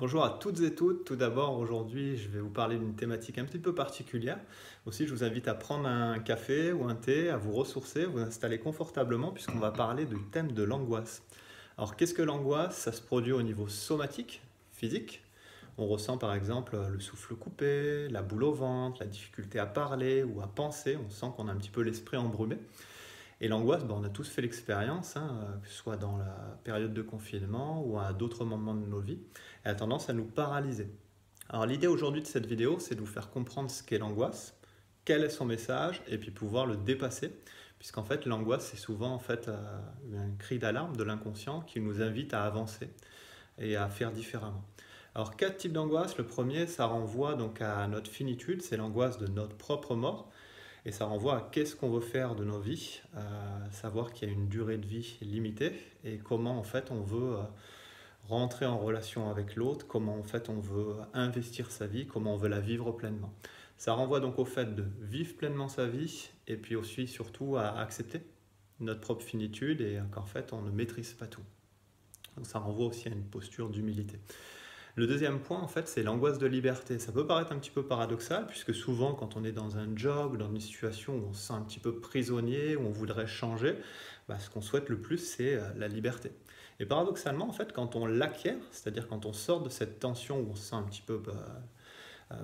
Bonjour à toutes et toutes. Tout d'abord, aujourd'hui, je vais vous parler d'une thématique un petit peu particulière. Aussi, je vous invite à prendre un café ou un thé, à vous ressourcer, vous installer confortablement, puisqu'on va parler du thème de l'angoisse. Alors, qu'est-ce que l'angoisse? Ça se produit au niveau somatique, physique. On ressent par exemple le souffle coupé, la boule au ventre, la difficulté à parler ou à penser. On sent qu'on a un petit peu l'esprit embrumé. Et l'angoisse, on a tous fait l'expérience, que ce soit dans la période de confinement ou à d'autres moments de nos vies. Elle a tendance à nous paralyser. Alors l'idée aujourd'hui de cette vidéo, c'est de vous faire comprendre ce qu'est l'angoisse, quel est son message, et puis pouvoir le dépasser. Puisqu'en fait, l'angoisse, c'est souvent un cri d'alarme de l'inconscient qui nous invite à avancer et à faire différemment. Alors, quatre types d'angoisse. Le premier, ça renvoie donc à notre finitude, c'est l'angoisse de notre propre mort. Et ça renvoie à qu'est-ce qu'on veut faire de nos vies, savoir qu'il y a une durée de vie limitée et comment en fait on veut rentrer en relation avec l'autre, comment en fait on veut investir sa vie, comment on veut la vivre pleinement. Ça renvoie donc au fait de vivre pleinement sa vie et puis aussi surtout à accepter notre propre finitude et qu'en fait on ne maîtrise pas tout. Donc ça renvoie aussi à une posture d'humilité. Le deuxième point, en fait, c'est l'angoisse de liberté. Ça peut paraître un petit peu paradoxal, puisque souvent, quand on est dans un job, dans une situation où on se sent un petit peu prisonnier, où on voudrait changer, ce qu'on souhaite le plus, c'est la liberté. Et paradoxalement, en fait, quand on l'acquiert, c'est-à-dire quand on sort de cette tension où on se sent un petit peu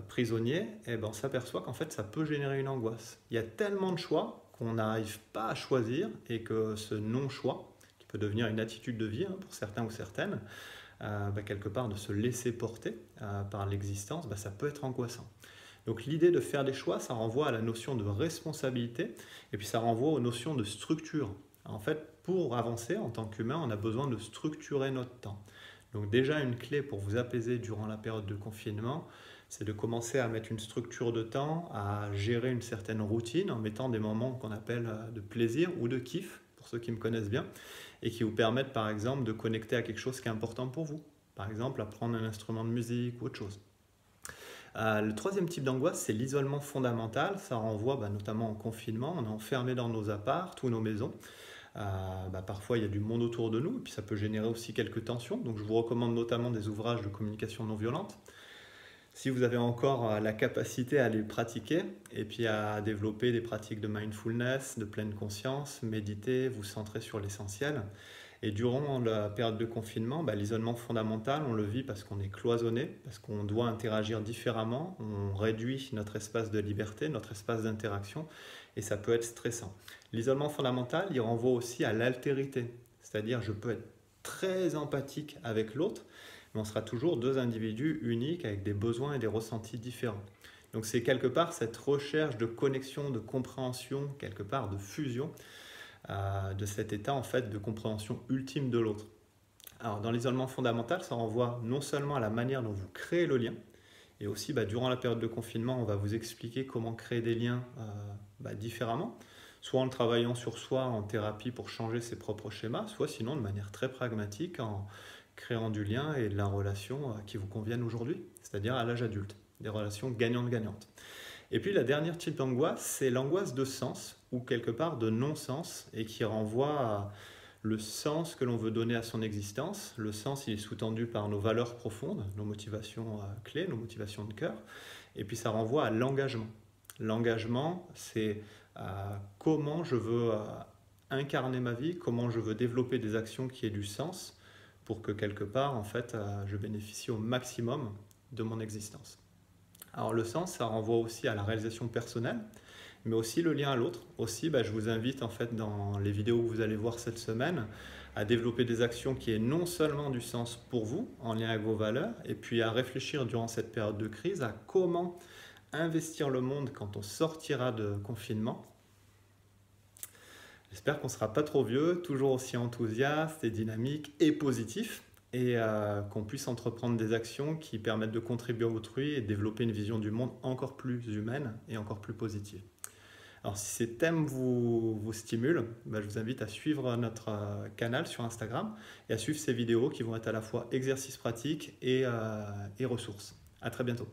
prisonnier, on s'aperçoit qu'en fait, ça peut générer une angoisse. Il y a tellement de choix qu'on n'arrive pas à choisir et que ce non-choix, qui peut devenir une attitude de vie pour certains ou certaines, quelque part de se laisser porter par l'existence, ça peut être angoissant. Donc l'idée de faire des choix, ça renvoie à la notion de responsabilité et puis ça renvoie aux notions de structure. En fait, pour avancer en tant qu'humain, on a besoin de structurer notre temps. Donc déjà une clé pour vous apaiser durant la période de confinement, c'est de commencer à mettre une structure de temps, à gérer une certaine routine en mettant des moments qu'on appelle de plaisir ou de kiff, pour ceux qui me connaissent bien, et qui vous permettent par exemple de connecter à quelque chose qui est important pour vous. Par exemple, apprendre un instrument de musique ou autre chose. Le troisième type d'angoisse, c'est l'isolement fondamental. Ça renvoie notamment en confinement. On est enfermé dans nos apparts ou nos maisons. Parfois, il y a du monde autour de nous et puis ça peut générer aussi quelques tensions. Donc, je vous recommande notamment des ouvrages de communication non violente. Si vous avez encore la capacité à les pratiquer et puis à développer des pratiques de mindfulness, de pleine conscience, méditer, vous centrer sur l'essentiel. Et durant la période de confinement, l'isolement fondamental, on le vit parce qu'on est cloisonné, parce qu'on doit interagir différemment, on réduit notre espace de liberté, notre espace d'interaction, et ça peut être stressant. L'isolement fondamental, il renvoie aussi à l'altérité, c'est-à-dire je peux être très empathique avec l'autre, mais on sera toujours deux individus uniques avec des besoins et des ressentis différents. Donc c'est quelque part cette recherche de connexion, de compréhension, quelque part de fusion, de cet état en fait de compréhension ultime de l'autre. Alors dans l'isolement fondamental, ça renvoie non seulement à la manière dont vous créez le lien, et aussi durant la période de confinement, on va vous expliquer comment créer des liens différemment, soit en travaillant sur soi en thérapie pour changer ses propres schémas, soit sinon de manière très pragmatique en créant du lien et de la relation qui vous conviennent aujourd'hui, c'est-à-dire à l'âge adulte, des relations gagnantes-gagnantes. Et puis la dernière type d'angoisse, c'est l'angoisse de sens, ou quelque part de non-sens, et qui renvoie à le sens que l'on veut donner à son existence. Le sens, il est sous-tendu par nos valeurs profondes, nos motivations clés, nos motivations de cœur, et puis ça renvoie à l'engagement. L'engagement, c'est comment je veux incarner ma vie, comment je veux développer des actions qui aient du sens, pour que quelque part, en fait, je bénéficie au maximum de mon existence. Alors le sens, ça renvoie aussi à la réalisation personnelle, mais aussi le lien à l'autre. Aussi, je vous invite en fait dans les vidéos que vous allez voir cette semaine à développer des actions qui aient non seulement du sens pour vous, en lien avec vos valeurs, et puis à réfléchir durant cette période de crise à comment investir le monde quand on sortira de confinement. J'espère qu'on ne sera pas trop vieux, toujours aussi enthousiaste et dynamique et positif, et qu'on puisse entreprendre des actions qui permettent de contribuer à autrui et de développer une vision du monde encore plus humaine et encore plus positive. Alors si ces thèmes vous stimulent, je vous invite à suivre notre canal sur Instagram et à suivre ces vidéos qui vont être à la fois exercices pratiques et ressources. À très bientôt.